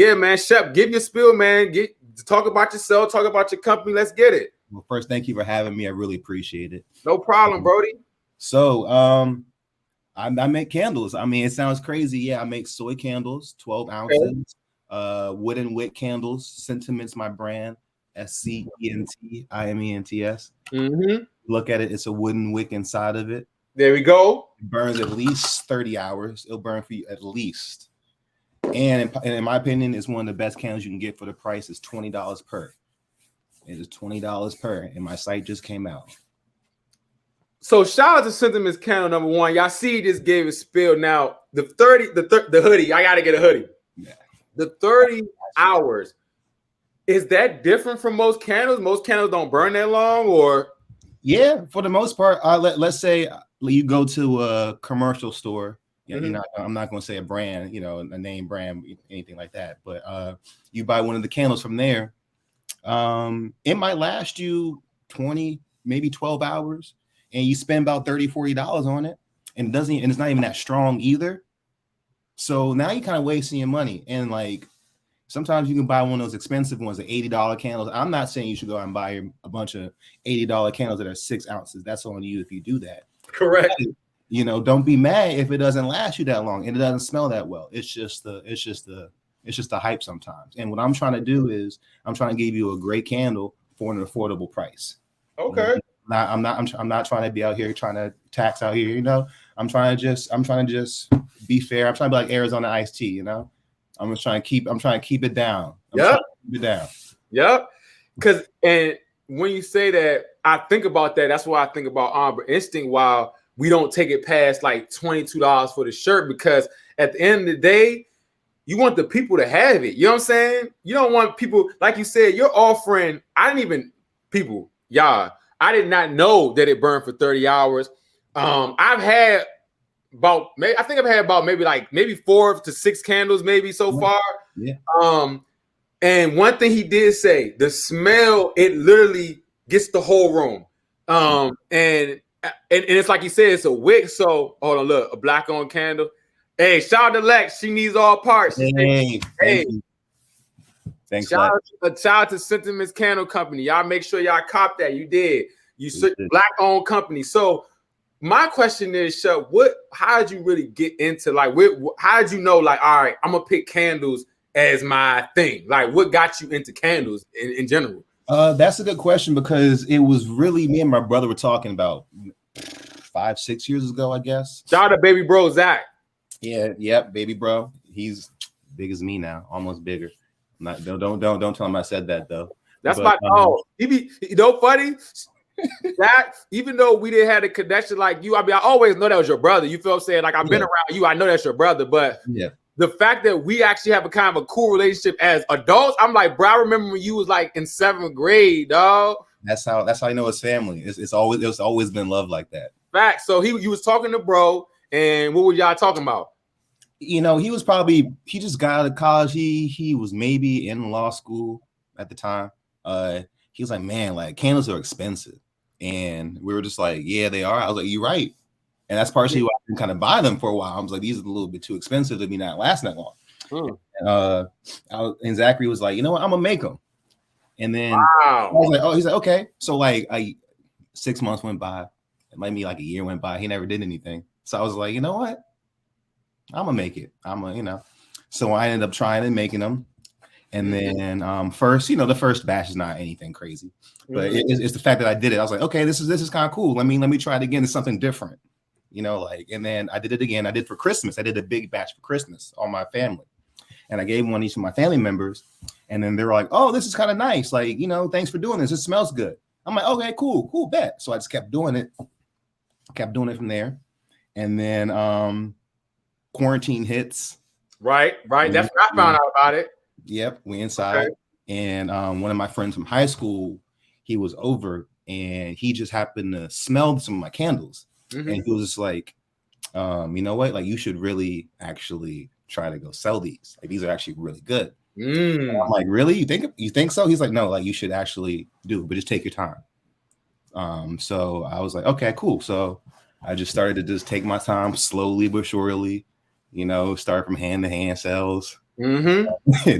Yeah, man. Shep, give your spiel, man. Talk about yourself. Talk about your company. Let's get it. Well, first, thank you for having me. I really appreciate it. No problem, Brody. So, I make candles. I mean, it sounds crazy. Yeah, I make soy candles, 12 ounces. Wooden wick candles. Sentiment's my brand. SCENTIMENTS. Look at it. It's a wooden wick inside of it. There we go. It burns at least 30 hours. It'll burn for you at least. And in my opinion, it's one of the best candles you can get for the price. It's $20 per. It is $20 per. And my site just came out. So shout out to Sentiments Candle number one. Y'all see just gave a spill. Now the hoodie. I gotta get a hoodie. Yeah. The 30 hours. Is that different from most candles? Most candles don't burn that long, or? Yeah, for the most part. Let's say you go to a commercial store. Yeah, I'm not going to say a brand, a name brand, anything like that. But you buy one of the candles from there. It might last you 20, maybe 12 hours. And you spend about $30, $40 on it, and it's not even that strong either. So now you're kind of wasting your money. And like sometimes you can buy one of those expensive ones, the $80 candles. I'm not saying you should go out and buy a bunch of $80 candles that are 6 ounces. That's on you if you do that. Correct. Don't be mad if it doesn't last you that long and it doesn't smell that well. It's just the hype sometimes. And what I'm trying to do is I'm trying to give you a great candle for an affordable price. Okay. I'm not trying to be out here trying to tax out here, I'm trying to just be fair. I'm trying to be like Arizona iced tea, I'm trying to keep it down. Yep. Keep it down. Yep. And when you say that, I think about that. That's why I think about Arbor Instinct while we don't take it past like $22 for the shirt, because at the end of the day, you want the people to have it. You know what I'm saying? You don't want people, like you said, you're offering, I did not know that it burned for 30 hours. I've had about 4 to 6 candles maybe so far. Yeah. And one thing he did say, the smell, it literally gets the whole room. And it's like you said, it's a wick. So hold on, look, a black on candle. Hey, shout out to Lex. She needs all parts. Hey. Thanks. Shout out to Sentiments Candle Company. Y'all make sure y'all cop that. You did. You black owned company. So my question is, Shep, how did you really get into how did you know all right, I'm gonna pick candles as my thing? Like what got you into candles in general? That's a good question, because it was really me and my brother were talking about 5-6 years ago, I guess. Shout out to baby bro Zach. Yeah, baby bro. He's big as me now, almost bigger. Don't tell him I said that though. That's my dog. He be funny. That even though we didn't have a connection like you, I always know that was your brother. You feel what I'm saying? Like I've been around you, I know that's your brother, but the fact that we actually have a kind of a cool relationship as adults, I'm like, bro, I remember when you was like in 7th grade, dog. That's how I know it's family. It's always been love like that. Fact. So you was talking to bro, and what were y'all talking about? He just got out of college. He was maybe in law school at the time. He was like, man, like candles are expensive. And we were just like, yeah, they are. I was like, you're right. And that's partially why I didn't kind of buy them for a while. I was like, these are a little bit too expensive to be not lasting that long. And Zachary was like, you know what? I'm going to make them. And then I was like, oh, he's like, okay. So like 6 months went by. It might be like a year went by. He never did anything. So I was like, you know what? I'm going to make it. So I ended up trying and making them. And then the first batch is not anything crazy, but it's the fact that I did it. I was like, okay, this is kind of cool. Let me try it again. It's something different, and then I did it again. I did for Christmas. I did a big batch for Christmas on my family, and I gave one each of my family members. And then they were like, oh, this is kind of nice. Like, thanks for doing this. It smells good. I'm like, okay, cool, bet. So I just kept doing it from there. And then quarantine hits. Right. That's when I found out about it. Yep, we inside. Okay. And one of my friends from high school, he was over and he just happened to smell some of my candles. And he was just like, you know what? Like, you should really actually try to go sell these. Like, these are actually really good. And I'm like, really? You think so? He's like, no, like you should actually do it, but just take your time. So I was like, okay, cool. So I just started to just take my time slowly but surely, start from hand to hand sales.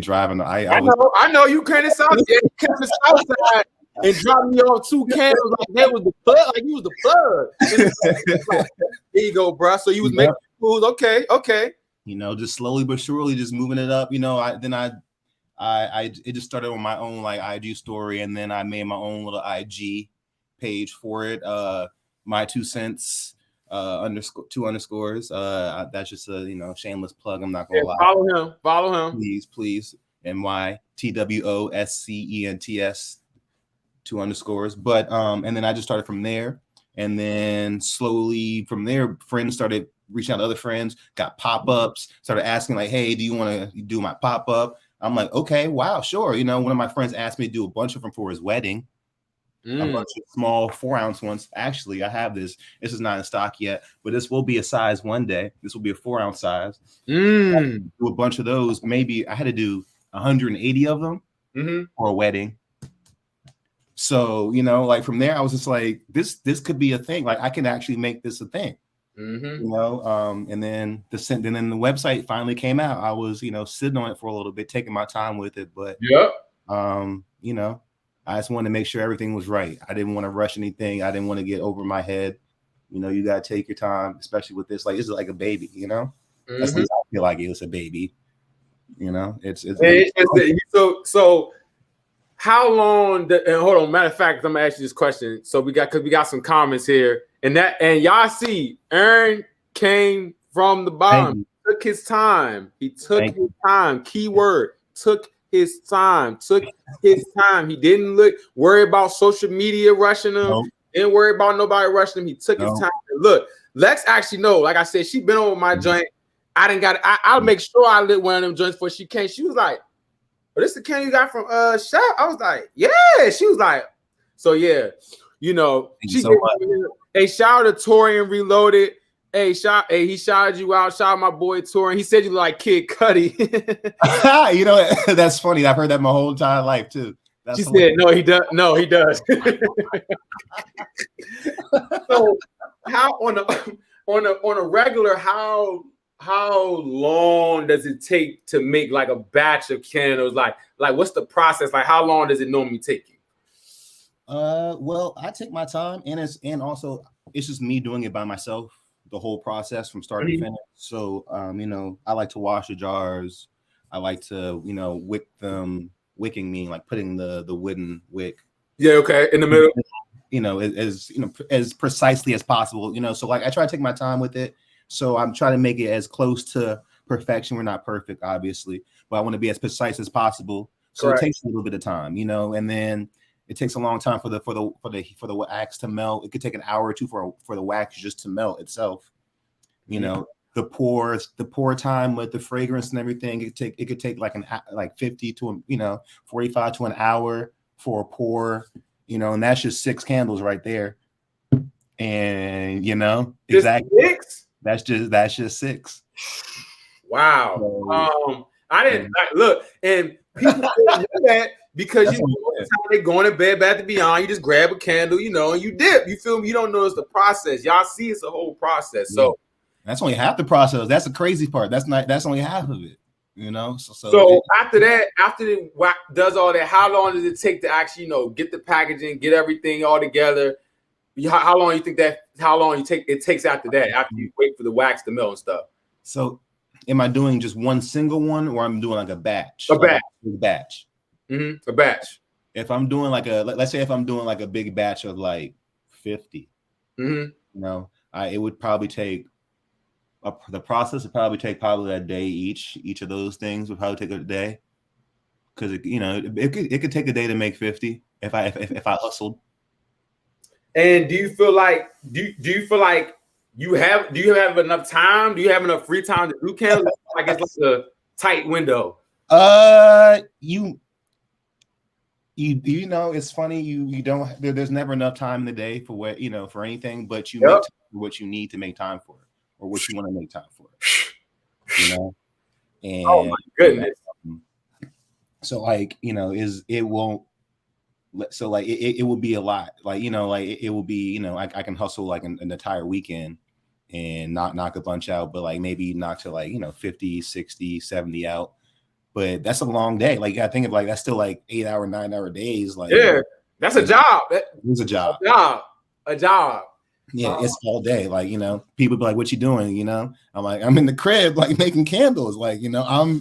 Driving. I know you came to South. Yeah, you came to Southside and dropped me off 2 candles like that was the plug. Like you was the plug. Like, here you go, bro. So you was making food. Okay. You know, just slowly but surely, just moving it up. You know, it just started on my own like IG story, and then I made my own little IG page for it. My 2 cents. _ 2 underscores. That's just a shameless plug. I'm not gonna lie. Follow him. Please. MYTWOSCENTS 2 underscores. But and then I just started from there, and then slowly from there, friends started reaching out to other friends, got pop-ups, started asking like, hey, do you want to do my pop-up? I'm like, okay, wow, sure. One of my friends asked me to do a bunch of them for his wedding. A bunch of small 4-ounce ones. Actually, I have this. This is not in stock yet, but this will be a size one day. This will be a 4-ounce size. Do a bunch of those. Maybe I had to do 180 of them for a wedding. So, like from there, I was just like, this could be a thing. Like I can actually make this a thing. And then the website finally came out. I was, sitting on it for a little bit, taking my time with it. But I just wanted to make sure everything was right. I didn't want to rush anything. I didn't want to get over my head. You got to take your time, especially with this. Like, this is like a baby, That's I feel like it was a baby, So how long, and hold on, matter of fact, I'm going to ask you this question. So we got some comments here. And y'all see, Aaron came from the bottom. He took his time. Keyword, took his time. He didn't worry about social media rushing him. Didn't worry about nobody rushing him. He took his time. Look, Lex actually know. Like I said, she been over my joint. I'll make sure I lit one of them joints before she came. She was like, "Oh, this is the can you got from Shep?" I was like, "Yeah." She was like, "So yeah, Hey, shout out to Torian Reloaded. Hey, he shouted you out. Shout out my boy Torian. He said you look like Kid Cudi. That's funny. I've heard that my whole entire life too. She said, "No, he does. No, he does." So, how on a regular, how long does it take to make like a batch of candles? Like what's the process? Like, how long does it normally take you? Well, I take my time, and also it's just me doing it by myself, the whole process from start to finish. So, I like to wash the jars. I like to, wick them. Wicking meaning like putting the wooden wick. Yeah, okay, in the middle. As precisely as possible. So like I try to take my time with it. So I'm trying to make it as close to perfection. We're not perfect, obviously, but I want to be as precise as possible. So Correct. It takes a little bit of time, and then it takes a long time for the wax to melt. It could take an hour or two for the wax just to melt itself. The pour time with the fragrance and everything. It could take like 50 to 45 to an hour for a pour. And that's just 6 candles right there. And exactly 6? That's just 6. Wow. So, I didn't look, and people don't know that because they're going to Bed Bath & Beyond. You just grab a candle, and you dip. You feel me? You don't notice the process. Y'all see it's a whole process. So that's only half the process. That's the crazy part. That's only half of it. So after the wax does all that, how long does it take to actually get the packaging, get everything all together? How long you think it takes after that, after you wait for the wax to melt and stuff? So am I doing just one single one, or I'm doing like a batch? A batch. A batch. If I'm doing let's say if I'm doing like a big batch of like 50, it would probably take the process would probably take a day each. Each of those things would probably take a day, because it could take a day to make 50 if I hustled. And do you feel like you have enough time? Do you have enough free time to do candles? I guess it's a tight window. It's funny. You don't. There's never enough time in the day for what for anything, but you make time for what you need to make time for it, or what you want to make time for it. And oh my goodness. So it won't. So like it will be a lot. It will be I can hustle like an entire weekend and knock a bunch out, but like maybe knock to 50, 60, 70 out. but that's a long day. Like, I think of like that's still like 8 hour, 9 hour days. Like, yeah, that's a job. It's a job. A job. Yeah, it's all day. Like, you know, people be like, "What you doing?" You know, I'm like, I'm in the crib, like making candles. Like, you know,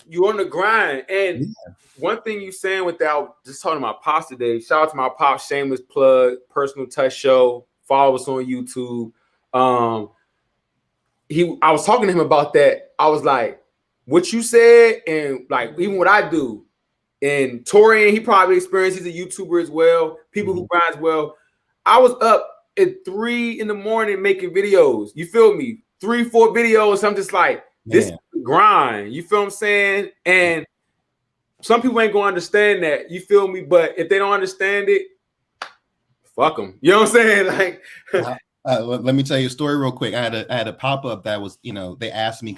you on the grind. And one thing you saying with that, I was just talking to my pops today. Shout out to my pop, shameless plug, Personal Touch Show. Follow us on YouTube. I was talking to him about that. I was like, what you said, and like even what I do. And Torian, he probably experienced. He's a YouTuber as well. People who grind as well. I was up at 3 a.m. making videos. You feel me? 3, 4 videos. I'm just like, this is the grind. You feel what I'm saying? And some people ain't gonna understand that. You feel me? But if they don't understand it, fuck them. You know what I'm saying? Like, let me tell you a story real quick. I had a pop up that was, you know, they asked me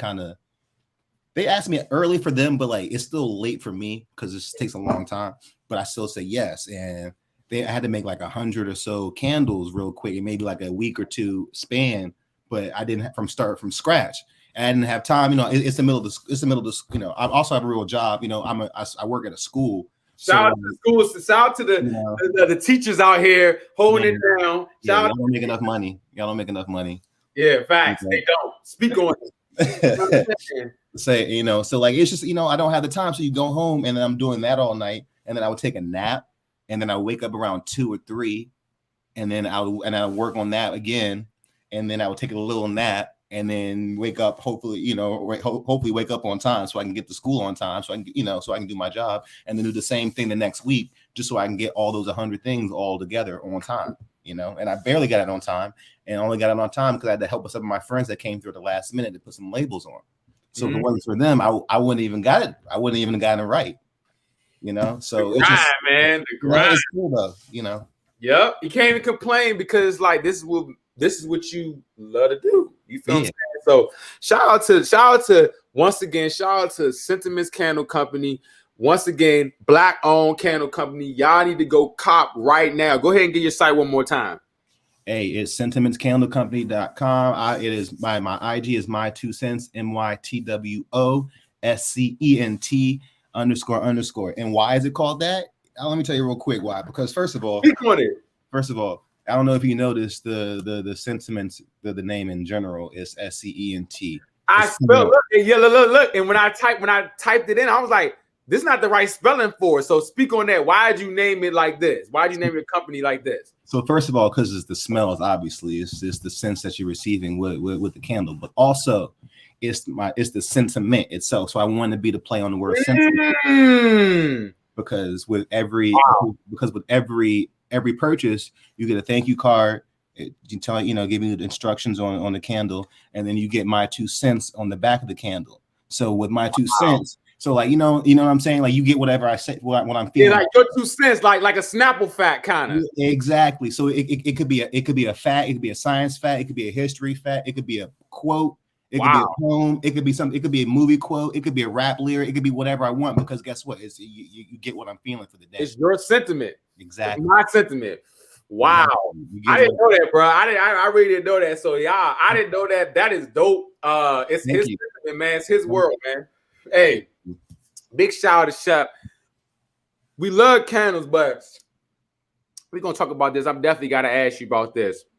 early for them, but like it's still late for me because it takes a long time. But I still say yes, and I had to make like 100 or so candles real quick, and maybe like a week or two span. But I didn't start from scratch. And I didn't have time. You know, it's the middle of the. You know, I also have a real job. You know, I work at a school. Shout out to the schools. Shout out to the teachers out here holding it down. Y'all don't make enough money. Y'all don't make enough money. Yeah, facts. They don't. Speak on it. Say, you know, so like it's just, you know, I don't have the time. So you go home and then I'm doing that all night, and then I would take a nap, and then I wake up around 2 or 3, and then I'll work on that again, and then I would take a little nap, and then wake up, hopefully, you know, hopefully wake up on time so I can get to school on time, so I can, you know, so I can do my job, and then do the same thing the next week, just so I can get all those 100 things all together on time, you know. And I barely got it on time, and only got it on time because I had to help with some of my friends that came through at the last minute to put some labels on. So if it wasn't for them, I wouldn't even got it. I wouldn't even have gotten it right, you know. So the grind, it's just, man, the grind is cool though, you know. Yep, you can't even complain because like this is what you love to do. You feel what I'm saying? So shout out to once again, shout out to Sentiments Candle Company. Once again, Black owned candle company. Y'all need to go cop right now. Go ahead and get your site one more time. Hey, it's sentimentscandlecompany.com. It is my IG is my 2 cents, MyTWOSCENT __. And why is it called that? Let me tell you real quick why. Because first of all, I don't know if you noticed the sentiments, the name in general is SCENT. I spelled look. And when I typed it in, I was like, this is not the right spelling for it. So speak on that. Why did you name it like this? Why did you name your company like this? So first of all, because it's the smells, obviously, it's the sense that you're receiving with the candle, but also it's the sentiment itself. So I wanted to be the play on the word sentiment, because with every purchase, you get a thank you card. You tell, you know, giving you the instructions on the candle, and then you get my 2 cents on the back of the candle. So with my 2 cents. So like, you know what I'm saying? Like you get whatever I say, what I'm feeling. Yeah, like your 2 cents, like a Snapple fact kind of. Exactly. So it could be a fact, it could be a science fact, it could be a history fact, it could be a quote, it could be a poem, it could be something, it could be a movie quote, it could be a rap lyric, it could be whatever I want, because guess what? It's you get what I'm feeling for the day. It's your sentiment. Exactly. It's my sentiment. Wow. I didn't know that, bro. I really didn't know that. So yeah, I didn't know that. That is dope. It's his sentiment, man. It's his world, man. Hey. Big shout out to Shep. We love candles, but we're going to talk about this. I'm definitely got to ask you about this.